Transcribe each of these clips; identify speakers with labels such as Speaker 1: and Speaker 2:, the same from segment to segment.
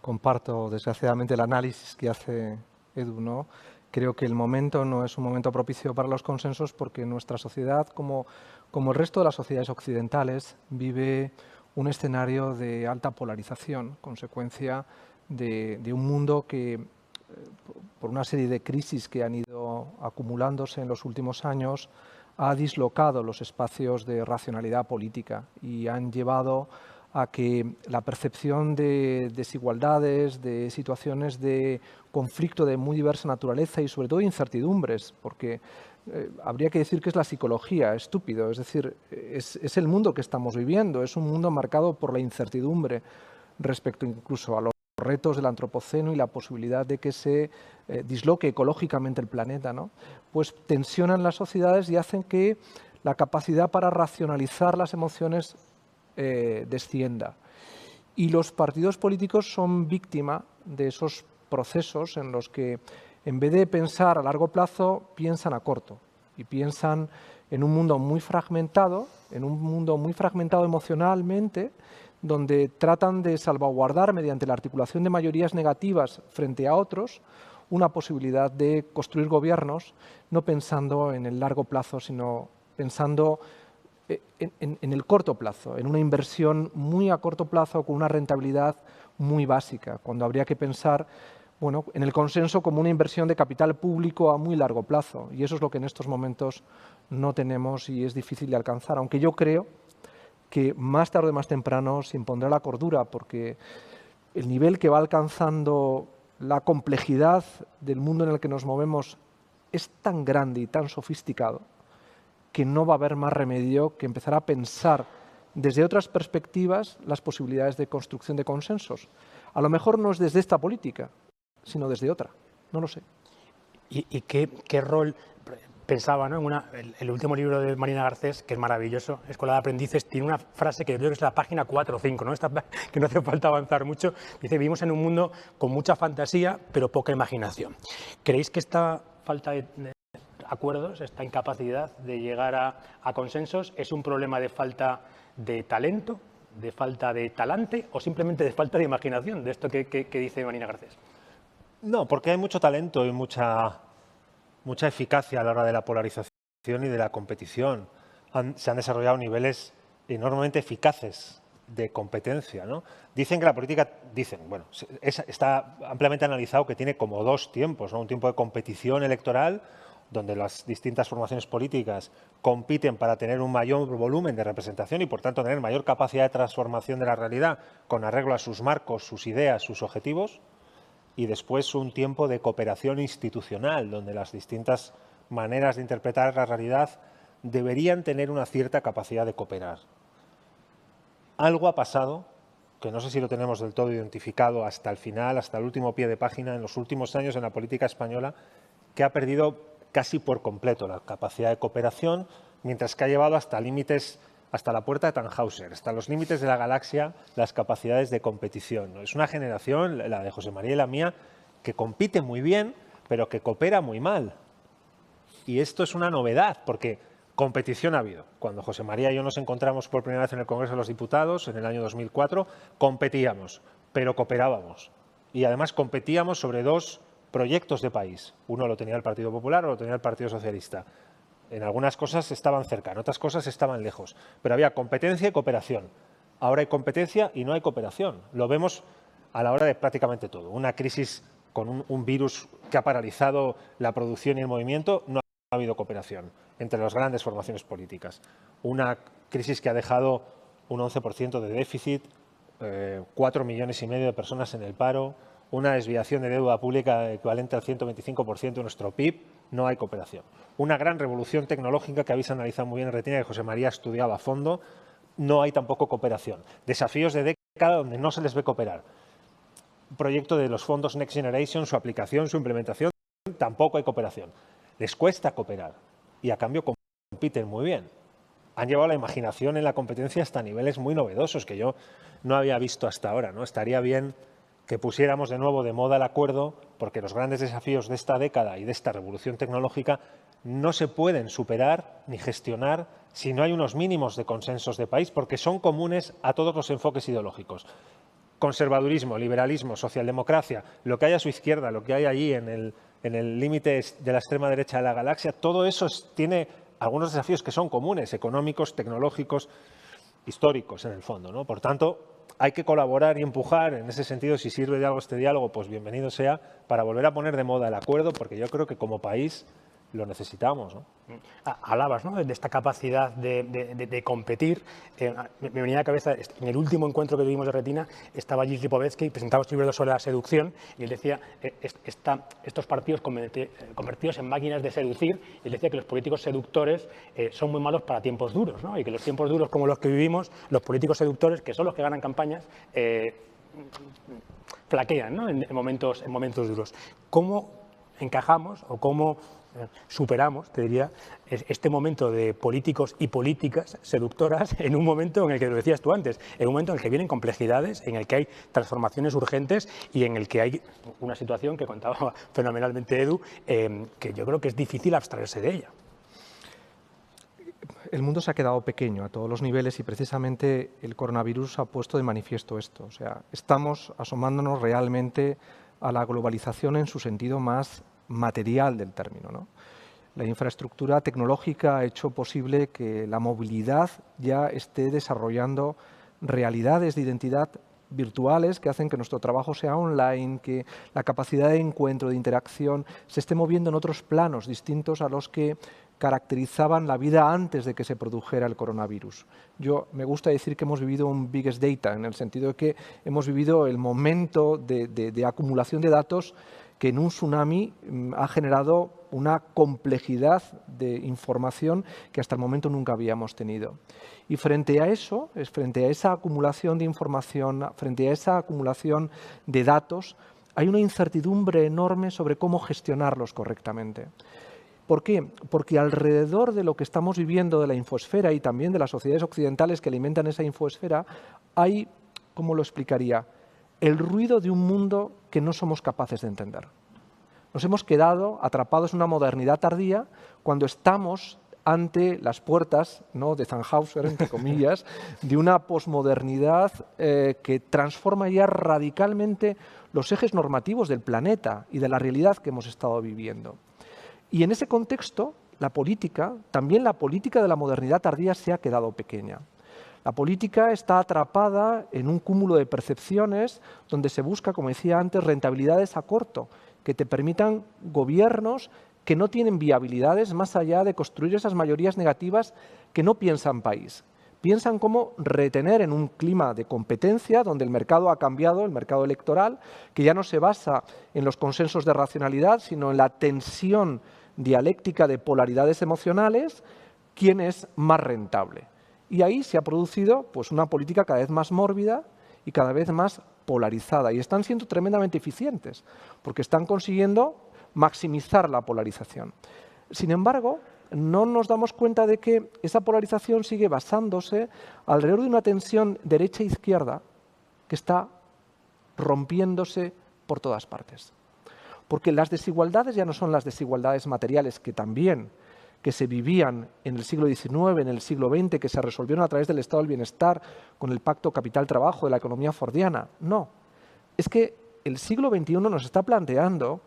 Speaker 1: comparto desgraciadamente el análisis que hace Edu, ¿no? Creo que el momento no es un momento propicio para los consensos porque nuestra sociedad, como el resto de las sociedades occidentales, vive un escenario de alta polarización, consecuencia de un mundo que, por una serie de crisis que han ido acumulándose en los últimos años, ha dislocado los espacios de racionalidad política y han llevado a que la percepción de desigualdades, de situaciones de conflicto de muy diversa naturaleza y sobre todo de incertidumbres, porque habría que decir que es la psicología, estúpido, es decir, es el mundo que estamos viviendo, es un mundo marcado por la incertidumbre respecto incluso a los retos del antropoceno y la posibilidad de que se disloque ecológicamente el planeta, ¿no? Pues tensionan las sociedades y hacen que la capacidad para racionalizar las emociones descienda. Y los partidos políticos son víctima de esos procesos en los que, en vez de pensar a largo plazo, piensan a corto y piensan en un mundo muy fragmentado, emocionalmente, donde tratan de salvaguardar mediante la articulación de mayorías negativas frente a otros una posibilidad de construir gobiernos, no pensando en el largo plazo, sino pensando en el corto plazo, en una inversión muy a corto plazo con una rentabilidad muy básica, cuando habría que pensar en el consenso como una inversión de capital público a muy largo plazo. Y eso es lo que en estos momentos no tenemos y es difícil de alcanzar, aunque yo creo que más tarde o más temprano se impondrá la cordura, porque el nivel que va alcanzando la complejidad del mundo en el que nos movemos es tan grande y tan sofisticado que no va a haber más remedio que empezar a pensar desde otras perspectivas las posibilidades de construcción de consensos. A lo mejor no es desde esta política, sino desde otra, no lo sé.
Speaker 2: ¿Y qué rol pensaba, ¿no? El último libro de Marina Garcés, que es maravilloso, Escuela de Aprendices, tiene una frase que yo creo que es la página 4 o 5, ¿no? Que no hace falta avanzar mucho. Dice, vivimos en un mundo con mucha fantasía, pero poca imaginación. ¿Creéis que esta falta de acuerdos, esta incapacidad de llegar a consensos, es un problema de falta de talento, de falta de talante o simplemente de falta de imaginación, de esto que dice Marina Garcés?
Speaker 3: No, porque hay mucho talento y mucha eficacia a la hora de la polarización y de la competición. Se han desarrollado niveles enormemente eficaces de competencia, ¿no? Dicen que la política, está ampliamente analizado que tiene como dos tiempos, ¿no? Un tiempo de competición electoral, donde las distintas formaciones políticas compiten para tener un mayor volumen de representación y, por tanto, tener mayor capacidad de transformación de la realidad con arreglo a sus marcos, sus ideas, sus objetivos. Y después un tiempo de cooperación institucional, donde las distintas maneras de interpretar la realidad deberían tener una cierta capacidad de cooperar. Algo ha pasado, que no sé si lo tenemos del todo identificado hasta el final, hasta el último pie de página, en los últimos años en la política española, que ha perdido casi por completo la capacidad de cooperación, mientras que ha llevado hasta límites, hasta la puerta de Tannhäuser, hasta los límites de la galaxia, las capacidades de competición, ¿no? Es una generación, la de José María y la mía, que compite muy bien, pero que coopera muy mal. Y esto es una novedad, porque competición ha habido. Cuando José María y yo nos encontramos por primera vez en el Congreso de los Diputados, en el año 2004, competíamos, pero cooperábamos. Y además competíamos sobre dos proyectos de país. Uno lo tenía el Partido Popular, o lo tenía el Partido Socialista. En algunas cosas estaban cerca, en otras cosas estaban lejos. Pero había competencia y cooperación. Ahora hay competencia y no hay cooperación. Lo vemos a la hora de prácticamente todo. Una crisis con un virus que ha paralizado la producción y el movimiento, no ha habido cooperación entre las grandes formaciones políticas. Una crisis que ha dejado un 11% de déficit, 4,5 millones de personas en el paro, una desviación de deuda pública equivalente al 125% de nuestro PIB, no hay cooperación. Una gran revolución tecnológica que habéis analizado muy bien en Retina, que José María estudiaba a fondo, no hay tampoco cooperación. Desafíos de década donde no se les ve cooperar. Un proyecto de los fondos Next Generation, su aplicación, su implementación, tampoco hay cooperación. Les cuesta cooperar y a cambio compiten muy bien. Han llevado la imaginación en la competencia hasta niveles muy novedosos que yo no había visto hasta ahora, ¿no? Estaría bien que pusiéramos de nuevo de moda el acuerdo, porque los grandes desafíos de esta década y de esta revolución tecnológica no se pueden superar ni gestionar si no hay unos mínimos de consensos de país, porque son comunes a todos los enfoques ideológicos. conservadurismo, liberalismo, socialdemocracia, lo que hay a su izquierda, lo que hay allí en el límite de la extrema derecha de la galaxia, todo eso tiene algunos desafíos que son comunes, económicos, tecnológicos, históricos en el fondo, ¿no? Por tanto, hay que colaborar y empujar en ese sentido. Si sirve de algo este diálogo, pues bienvenido sea, para volver a poner de moda el acuerdo, porque yo creo que como país lo necesitamos, ¿no?
Speaker 2: Hablabas, ¿no?, de esta capacidad de competir. Me venía a la cabeza, en el último encuentro que tuvimos de Retina, estaba Gilles Lipovetsky, presentaba su libro sobre la seducción, y él decía, estos partidos convertidos en máquinas de seducir, y él decía que los políticos seductores son muy malos para tiempos duros, ¿no? Y que los tiempos duros como los que vivimos, los políticos seductores, que son los que ganan campañas, flaquean, ¿no?, en momentos duros. ¿Cómo encajamos o cómo superamos, te diría, este momento de políticos y políticas seductoras en un momento en el que, lo decías tú antes, en un momento en el que vienen complejidades, en el que hay transformaciones urgentes y en el que hay una situación que contaba fenomenalmente Edu, que yo creo que es difícil abstraerse de ella?
Speaker 1: El mundo se ha quedado pequeño a todos los niveles y precisamente el coronavirus ha puesto de manifiesto esto. O sea, estamos asomándonos realmente a la globalización en su sentido más material del término, ¿no? La infraestructura tecnológica ha hecho posible que la movilidad ya esté desarrollando realidades de identidad virtuales que hacen que nuestro trabajo sea online, que la capacidad de encuentro, de interacción, se esté moviendo en otros planos distintos a los que caracterizaban la vida antes de que se produjera el coronavirus. Me gusta decir que hemos vivido un biggest data, en el sentido de que hemos vivido el momento de acumulación de datos que en un tsunami ha generado una complejidad de información que hasta el momento nunca habíamos tenido. Y frente a eso, frente a esa acumulación de información, frente a esa acumulación de datos, hay una incertidumbre enorme sobre cómo gestionarlos correctamente. ¿Por qué? Porque alrededor de lo que estamos viviendo de la infosfera y también de las sociedades occidentales que alimentan esa infosfera, hay, ¿cómo lo explicaría?, el ruido de un mundo que no somos capaces de entender. Nos hemos quedado atrapados en una modernidad tardía cuando estamos ante las puertas, ¿no?, de Tannhäuser, entre comillas, de una posmodernidad que transforma ya radicalmente los ejes normativos del planeta y de la realidad que hemos estado viviendo. Y en ese contexto, la política, también la política de la modernidad tardía, se ha quedado pequeña. La política está atrapada en un cúmulo de percepciones donde se busca, como decía antes, rentabilidades a corto, que te permitan gobiernos que no tienen viabilidades más allá de construir esas mayorías negativas que no piensan país. Piensan cómo retener en un clima de competencia donde el mercado ha cambiado, el mercado electoral, que ya no se basa en los consensos de racionalidad, sino en la tensión dialéctica de polaridades emocionales, quién es más rentable. Y ahí se ha producido pues, una política cada vez más mórbida y cada vez más polarizada. Y están siendo tremendamente eficientes, porque están consiguiendo maximizar la polarización. Sin embargo, no nos damos cuenta de que esa polarización sigue basándose alrededor de una tensión derecha-izquierda que está rompiéndose por todas partes. Porque las desigualdades ya no son las desigualdades materiales que se vivían en el siglo XIX, en el siglo XX, que se resolvieron a través del estado del bienestar con el pacto capital-trabajo de la economía fordiana. No, es que el siglo XXI nos está planteando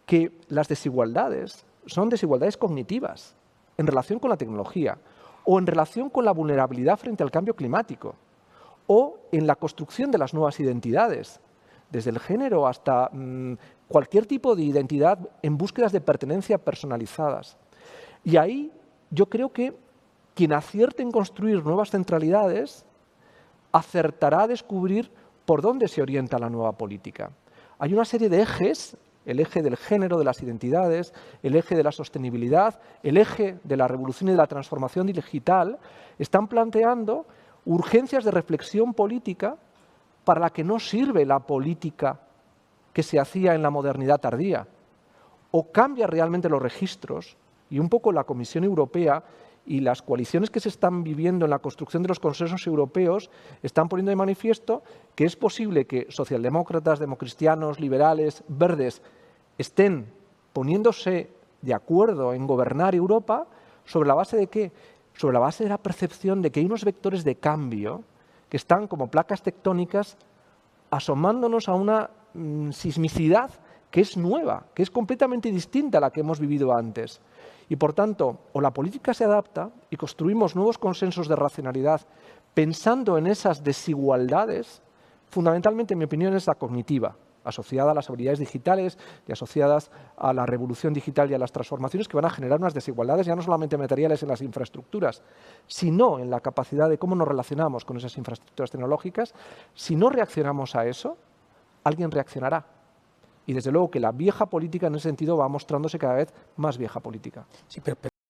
Speaker 1: que las desigualdades son desigualdades cognitivas en relación con la tecnología o en relación con la vulnerabilidad frente al cambio climático o en la construcción de las nuevas identidades, desde el género hasta cualquier tipo de identidad en búsquedas de pertenencia personalizadas. Y ahí yo creo que quien acierte en construir nuevas centralidades acertará a descubrir por dónde se orienta la nueva política. Hay una serie de ejes, el eje del género, de las identidades, el eje de la sostenibilidad, el eje de la revolución y de la transformación digital, están planteando urgencias de reflexión política para la que no sirve la política que se hacía en la modernidad tardía. O cambia realmente los registros, y un poco la Comisión Europea y las coaliciones que se están viviendo en la construcción de los consensos europeos están poniendo de manifiesto que es posible que socialdemócratas, democristianos, liberales, verdes estén poniéndose de acuerdo en gobernar Europa sobre la base de ¿qué? Sobre la base de la percepción de que hay unos vectores de cambio que están como placas tectónicas asomándonos a una sismicidad que es nueva, que es completamente distinta a la que hemos vivido antes. Y por tanto, o la política se adapta y construimos nuevos consensos de racionalidad pensando en esas desigualdades, fundamentalmente, en mi opinión, es la cognitiva, asociada a las habilidades digitales y asociadas a la revolución digital y a las transformaciones que van a generar unas desigualdades ya no solamente materiales en las infraestructuras, sino en la capacidad de cómo nos relacionamos con esas infraestructuras tecnológicas. Si no reaccionamos a eso, alguien reaccionará. Y desde luego que la vieja política en ese sentido va mostrándose cada vez más vieja política.
Speaker 2: Sí, pero